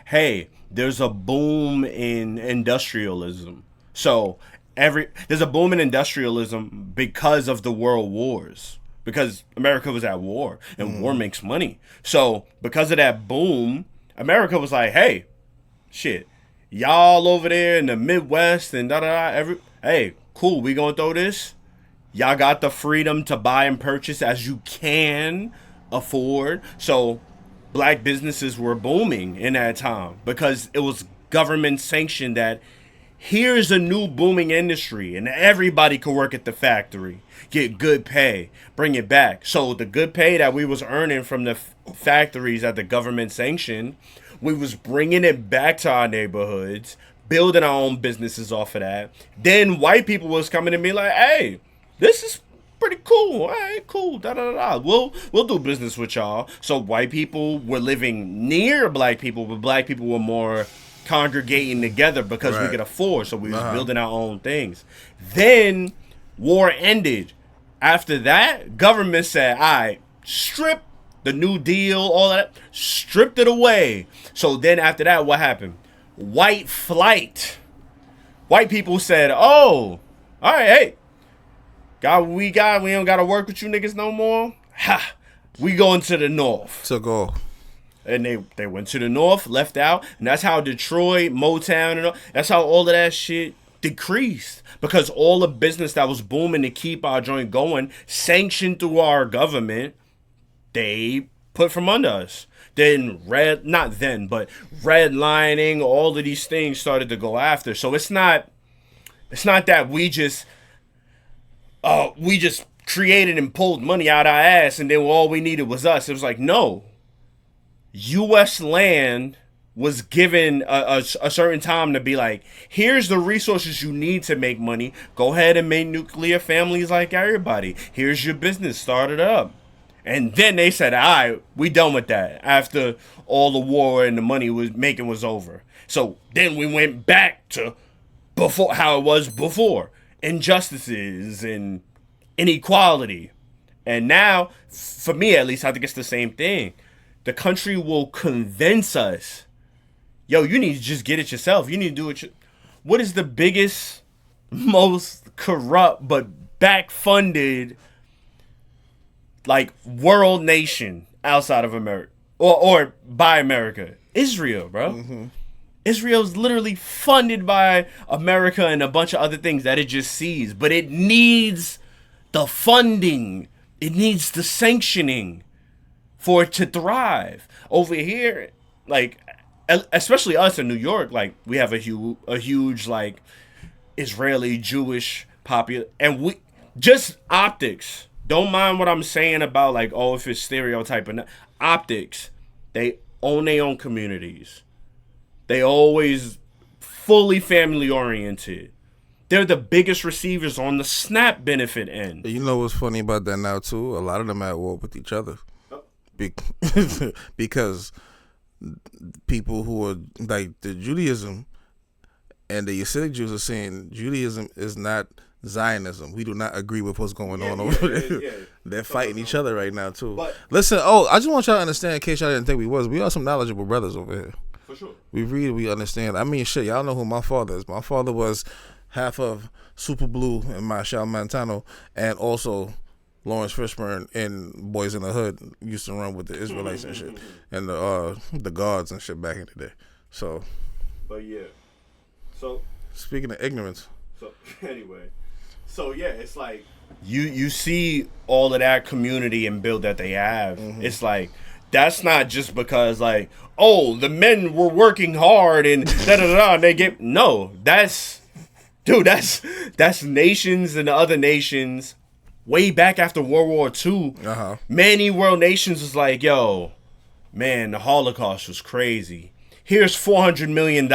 Hey, there's a boom in industrialism. So there's a boom in industrialism because of the world wars. because America was at war, and war makes money. So because of that boom, America was like, hey, shit, y'all over there in the Midwest and hey, cool, we gonna throw this. Y'all got the freedom to buy and purchase as you can afford. So black businesses were booming in that time because it was government sanctioned that here's a new booming industry and everybody could work at the factory, get good pay, bring it back. So the good pay that we was earning from the factories that the government sanctioned, we was bringing it back to our neighborhoods, building our own businesses off of that. Then white people was coming to me like, hey, this is pretty cool. All right, cool. We'll do business with y'all. So white people were living near black people, but black people were more congregating together because we could afford. So we was building our own things. Then war ended. After that, government said, all right, strip the New Deal, all that, stripped it away. So then after that, what happened? White flight. White people said, oh, all right, hey, we don't gotta work with you niggas no more. Ha! We going to the north. Took off. And they went to the north, left out, and that's how Detroit, Motown, and all, that's how all of that shit decreased. Because all the business that was booming to keep our joint going, sanctioned through our government, they put from under us. Then redlining, all of these things started to go after. So it's not that we just created and pulled money out our ass and then all we needed was us. It was like, no. U.S. land was given a certain time to be like, here's the resources you need to make money. Go ahead and make nuclear families like everybody. Here's your business. Start it up. And then they said, all right, we done with that after all the war and the money was over. So then we went back to before how it was before. Injustices and inequality. And now, for me at least, I think it's the same thing. The country will convince us, yo, you need to just get it yourself. You need to do it. What is the biggest, most corrupt, but back-funded, like, world nation outside of America? Or by America? Israel, bro. Mm-hmm. Israel's literally funded by America and a bunch of other things that it just sees. But it needs the funding. It needs the sanctioning for it to thrive. Over here, like, especially us in New York, like, we have a huge like, Israeli Jewish population. And we, just optics. Don't mind what I'm saying about, like, oh, if it's stereotype or not. Optics. They own their own communities. They always fully family oriented. They're the biggest receivers on the SNAP benefit end. You know what's funny about that now too? A lot of them at war with each other. Because people who are like the Judaism and the Hasidic Jews are saying Judaism is not Zionism. We do not agree with what's going on over there. Yeah. They're fighting each other right now too. But listen, I just want y'all to understand, in case y'all didn't think we are some knowledgeable brothers over here. For sure. We read, we understand. I mean, shit, y'all know who my father is. My father was half of Super Blue and Marshall Montano, and also Lawrence Fishburne in Boys in the Hood used to run with the Israelites and shit, and the guards and shit back in the day. So, but yeah. So speaking of ignorance. So anyway, so yeah, it's like you see all of that community and build that they have. Mm-hmm. It's like that's not just because like, oh, the men were working hard and and they get that's nations and other nations. Way back after World War II, many world nations was like, yo, man, the Holocaust was crazy. Here's $400 million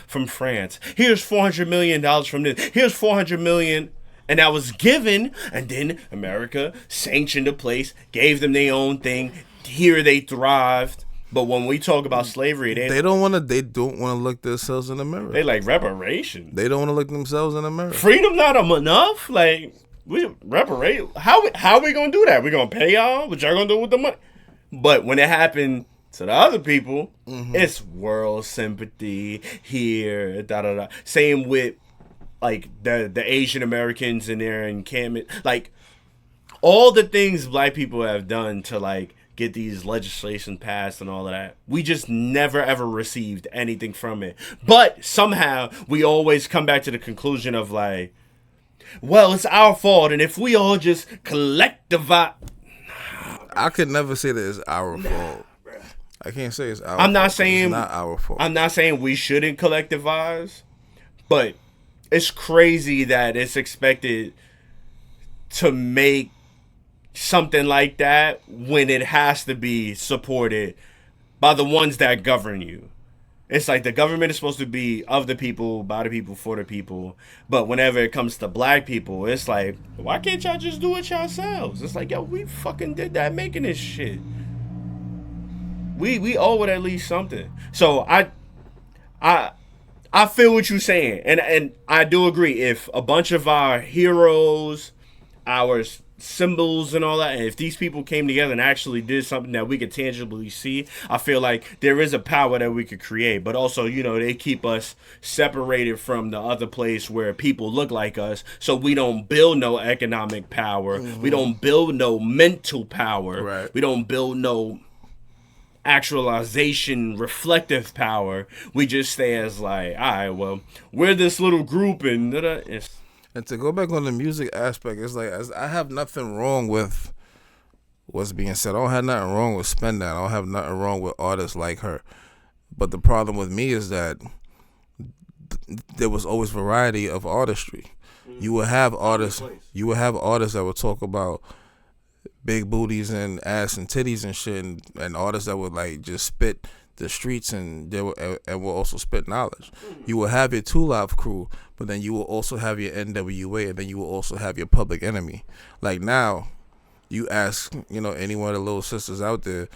from France. Here's $400 million from this. Here's $400 million. And that was given. And then America sanctioned a place, gave them their own thing. Here they thrived. But when we talk about slavery, they don't want to look themselves in the mirror. They like reparation. They don't want to look themselves in the mirror. Freedom not enough? Like, we reparate. How we gonna do that? We gonna pay y'all? What y'all gonna do with the money? But when it happened to the other people, it's world sympathy here. Same with like the Asian Americans in their encampment. Like all the things black people have done to like get these legislation passed and all of that, we just never ever received anything from it. But somehow we always come back to the conclusion of like, well, it's our fault, and if we all just collectivize. I could never say that it's our fault. I can't say it's our I'm not fault. saying It's not our fault. I'm not saying we shouldn't collectivize, but it's crazy that it's expected to make something like that when it has to be supported by the ones that govern you. It's like the government is supposed to be of the people, by the people, for the people. But whenever it comes to black people, it's like, why can't y'all just do it yourselves? It's like, yo, we fucking did that making this shit. We owe it at least something. So I feel what you're saying, and I do agree. If a bunch of our heroes, our symbols and all that, and if these people came together and actually did something that we could tangibly see, I feel like there is a power that we could create. But also, you know, they keep us separated from the other place where people look like us, so we don't build no economic power. Mm-hmm. We don't build no mental power. Right. We don't build no actualization, reflective power. We just stay as like, all right, well, we're this little group, and and to go back on the music aspect, it's like I have nothing wrong with what's being said. I don't have nothing wrong with Spend That. I don't have nothing wrong with artists like her. But the problem with me is that there was always variety of artistry. Mm-hmm. You would have artists that would talk about big booties and ass and titties and shit, and artists that would like just spit the streets and will also spit knowledge. You will have your 2 Live crew, but then you will also have your NWA, and then you will also have your Public Enemy. Like now, you ask, you know, any one of the little sisters out there,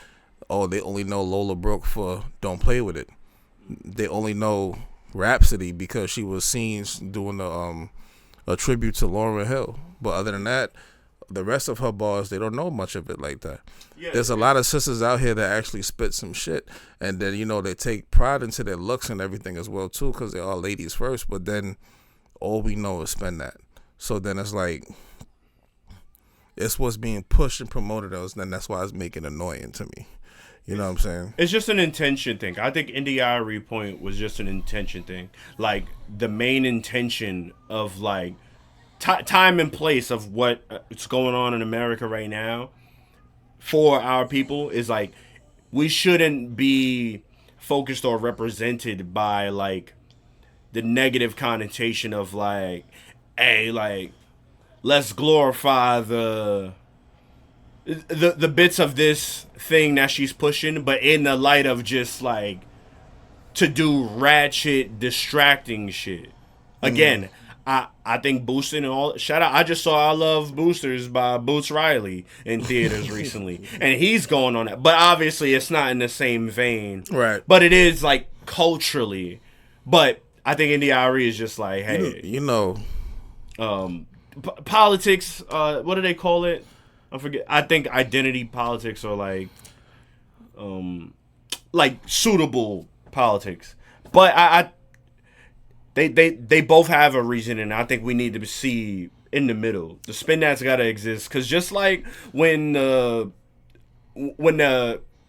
oh, they only know Lola Brooke for Don't Play With It. They only know Rhapsody because she was seen doing a tribute to Lauryn Hill. But other than that, the rest of her bars, they don't know much of it like that. Yeah, there's a lot of sisters out here that actually spit some shit, and then, you know, they take pride into their looks and everything as well too, because they are ladies first. But then all we know is Spend That. So then it's like, it's what's being pushed and promoted, and that's why it's making it annoying to me. You know what I'm saying? It's just an intention thing. I think India.Arie Point was just an intention thing. Like the main intention of like time and place of what's going on in America right now for our people is like, we shouldn't be focused or represented by like the negative connotation of like, hey, like, let's glorify the bits of this thing that she's pushing, but in the light of just like to do ratchet, distracting shit. Again, I think boosting and all. Shout out! I just saw I Love Boosters by Boots Riley in theaters recently, and he's going on that. But obviously, it's not in the same vein, right? But it is like culturally. But I think India.Arie is just like, hey, you know, politics. What do they call it? I forget. I think identity politics or like suitable politics. But They both have a reason, and I think we need to see in the middle. The Spin That's got to exist, because just like when the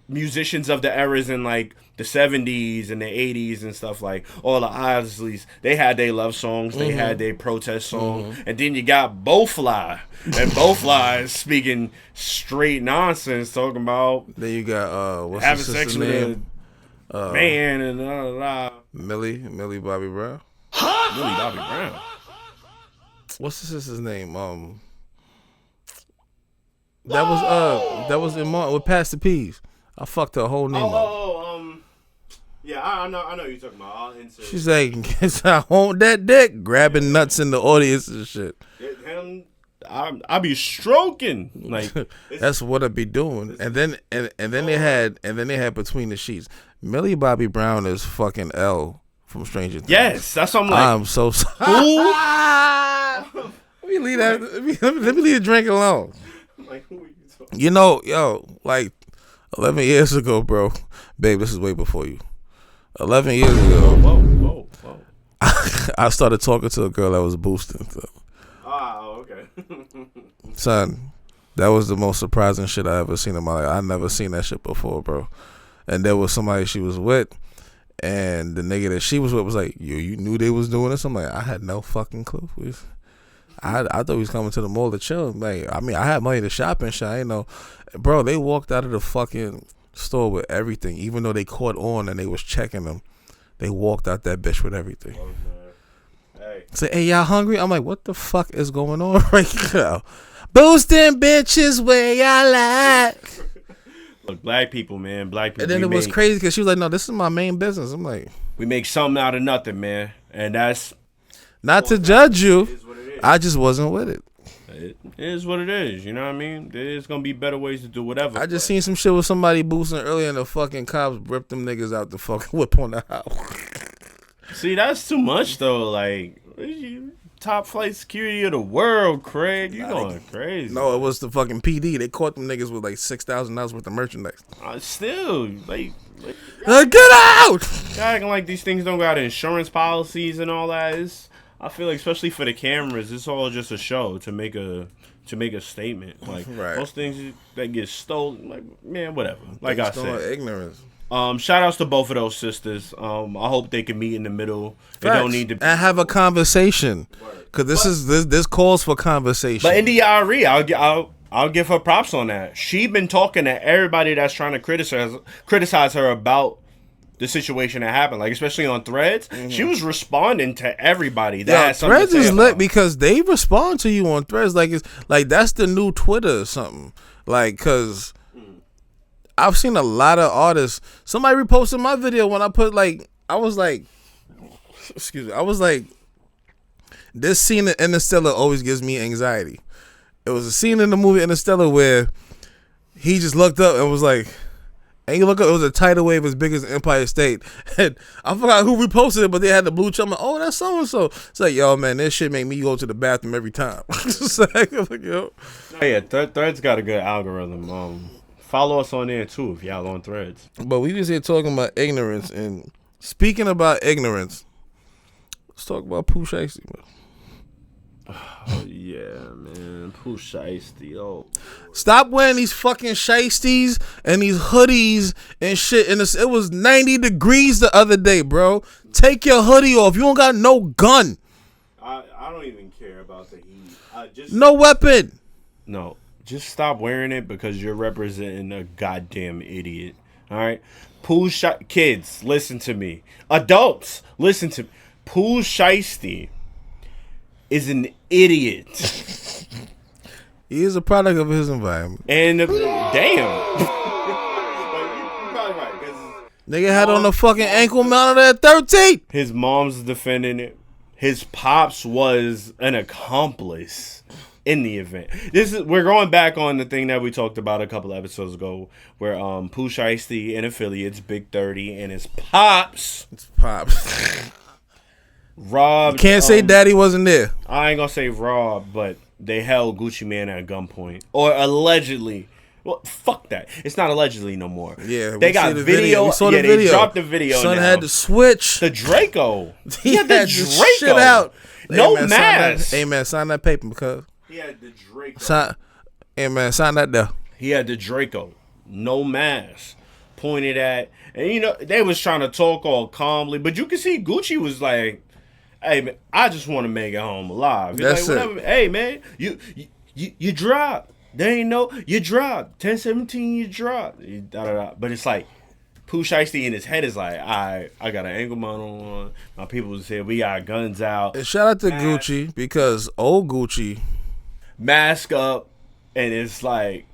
musicians of the eras in like the 70s and the 80s and stuff, like all the Isleys, they had their love songs, they had their protest song, and then you got Bowfly, and Bowfly is speaking straight nonsense, talking about then you got what's having the sex name? with a man and Millie Bobby Brown. Millie Bobby Brown. What's the sister's name? That was in Martin with Pastor P's. I fucked her whole name up. Yeah, I know you're talking about. I'll insert. She's like, guess I want that dick, grabbing nuts in the audience and shit. I be stroking like that's what I be doing. And then they had Between the Sheets. Millie Bobby Brown is fucking L from Stranger Things. Yes, that's what I'm like. I'm so sorry. Let me leave that. Let me leave the drink alone. Like, who are you talking? You know, yo, like 11 years ago, bro. Babe, this is way before you. 11 years ago. Whoa. I started talking to a girl that was boosting. So. Oh, okay. Son, That was the most surprising shit I ever seen in my life. I never seen that shit before, bro. And there was somebody she was with, and the nigga that she was with was like, "Yo, you knew they was doing this?" I'm like, I had no fucking clue. I thought he was coming to the mall to chill. Like, I mean, I had money to shop and shit. I ain't know, bro. They walked out of the fucking store with everything, even though they caught on and they was checking them. They walked out that bitch with everything. Hey. Say, hey, y'all hungry? I'm like, what the fuck is going on right now? Boosting bitches where y'all at. Look, black people, man, black people. And then it was crazy because she was like, no, this is my main business. I'm like, we make something out of nothing, man, and that's not to judge you. I just wasn't with it. It is what it is. You know what I mean? There's gonna be better ways to do whatever. I just seen some shit with somebody boosting earlier, and the fucking cops ripped them niggas out the fucking whip on the house. See, that's too much though. Like, top flight security of the world, Craig. You going crazy? No, it was the fucking PD. They caught them niggas with like $6,000 worth of merchandise. Still, like get out! Acting like these things don't got insurance policies and all that. I feel like, especially for the cameras, it's all just a show to make a statement. Like right. Most things that get stolen, like, man, whatever. Like I said, ignorance. Shout outs to both of those sisters. I hope they can meet in the middle. Facts. They don't need to and have a conversation, because this calls for conversation. But India Ari, I'll give her props on that. She been talking to everybody that's trying to criticize her about the situation that happened, like especially on Threads. Mm-hmm. She was responding to everybody. That Threads is lit because they respond to you on Threads like it's like that's the new Twitter or something. Like, cause I've seen a lot of artists. Somebody reposted my video when I put I was like, this scene in Interstellar always gives me anxiety. It was a scene in the movie Interstellar where he just looked up and was like. And you look up, it was a tidal wave as big as Empire State. And I forgot who reposted it, but they had the blue check. I'm like, oh, that's so-and-so. It's like, yo, man, this shit make me go to the bathroom every time. It's like, yo. Oh, yeah, Threads got a good algorithm. Follow us on there, too, if y'all on Threads. But we just here talking about ignorance. And speaking about ignorance, let's talk about Pooh Shiesty, man. Oh, yeah, man. Pooh Shiesty, oh. Stop wearing these fucking shiesties and these hoodies and shit. And it was 90 degrees the other day, bro. Take your hoodie off. You don't got no gun. I don't even care about the heat. No weapon. No, just stop wearing it because you're representing a goddamn idiot. All right? Kids, listen to me. Adults, listen to me. Pooh Shiesty is an idiot. He is a product of his environment. And damn. Nigga had on the fucking ankle monitor at 13. His mom's defending it. His pops was an accomplice in the event. We're going back on the thing that we talked about a couple episodes ago, where Pooh Shiesty and affiliates, Big 30, and his pops. It's pops. Rob. Can't say daddy wasn't there. I ain't gonna say Rob, but they held Gucci Mane at gunpoint. Or allegedly. Well, fuck that. It's not allegedly no more. Yeah, they got video. We saw the video. They dropped the video. Son now. Had to switch. The Draco. He had the Draco. Shit out. No mask. Hey, man, sign that paper because. He had the Draco. Hey, man, sign that there. He had the Draco. No mask. Pointed at. And, they was trying to talk all calmly. But you can see Gucci was like, hey, man, I just want to make it home alive. That's like, it. Hey, man, you dropped. They ain't know. You dropped. 10-17, you dropped. But it's like, Pooh Shiesty in his head is like, I got an ankle monitor on. My people said we got guns out. And shout out to Gucci because old Gucci. Mask up. And it's like,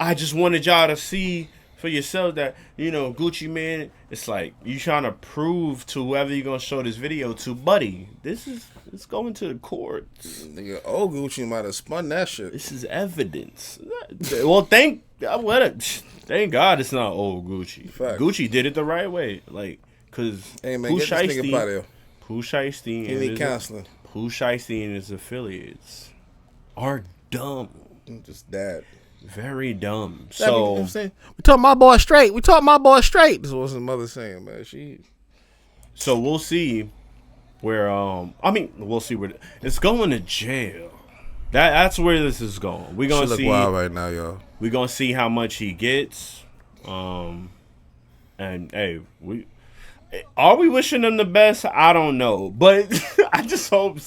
I just wanted y'all to see for yourself that, Gucci Mane, it's like, you trying to prove to whoever you're going to show this video to, buddy, it's going to the courts. Nigga, old Gucci might have spun that shit. This is evidence. Well, thank God it's not old Gucci. Fact. Gucci did it the right way. Like, because hey, man, get this nigga out of here. Pooh Shiesty he need counseling. Pooh Shiesty and his affiliates are dumb. Just that. Very dumb. You know what I'm saying? We talking my boy straight. This is what his mother saying, man. So we'll see where we'll see where it's going to jail. That's where this is going. We're gonna Shit look see. wild right now, yo. We're gonna see how much he gets. And hey, are we wishing him the best? I don't know, but I just hope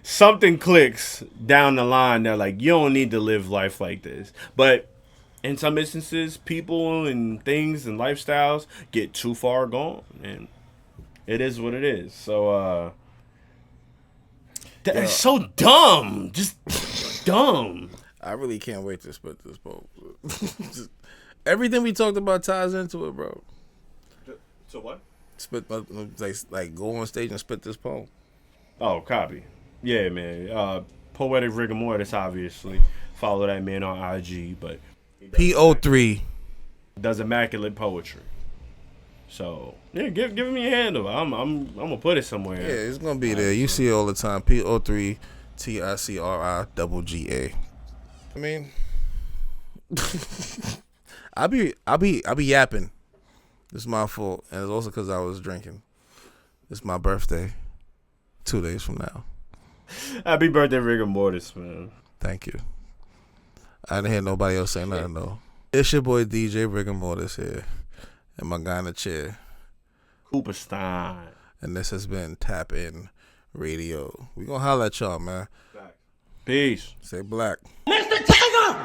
something clicks down the line that like you don't need to live life like this. But in some instances, people and things and lifestyles get too far gone, and it is what it is. So it's so dumb, just dumb. I really can't wait to spit this poem. Just, everything we talked about ties into it, bro. So what? Spit like go on stage and spit this poem. Oh, copy. Yeah, man. Poetic Riggamortis, obviously. Follow that man on IG, but PO3 does immaculate poetry. So yeah, give me a handle. I'm gonna put it somewhere. Yeah, it's gonna be there. You see it all the time. PO3 TICRIGGA. I mean, I be yapping. It's my fault, and it's also because I was drinking. It's my birthday, 2 days from now. Happy birthday, Riggamortis, man. Thank you. I didn't hear nobody else say nothing though. It's your boy DJ Riggamortis here, and my guy in the chair, Cooperstein. and this has been TapIn Radio. We gonna holler at y'all, man. Peace. Say black. Mr. Tigger!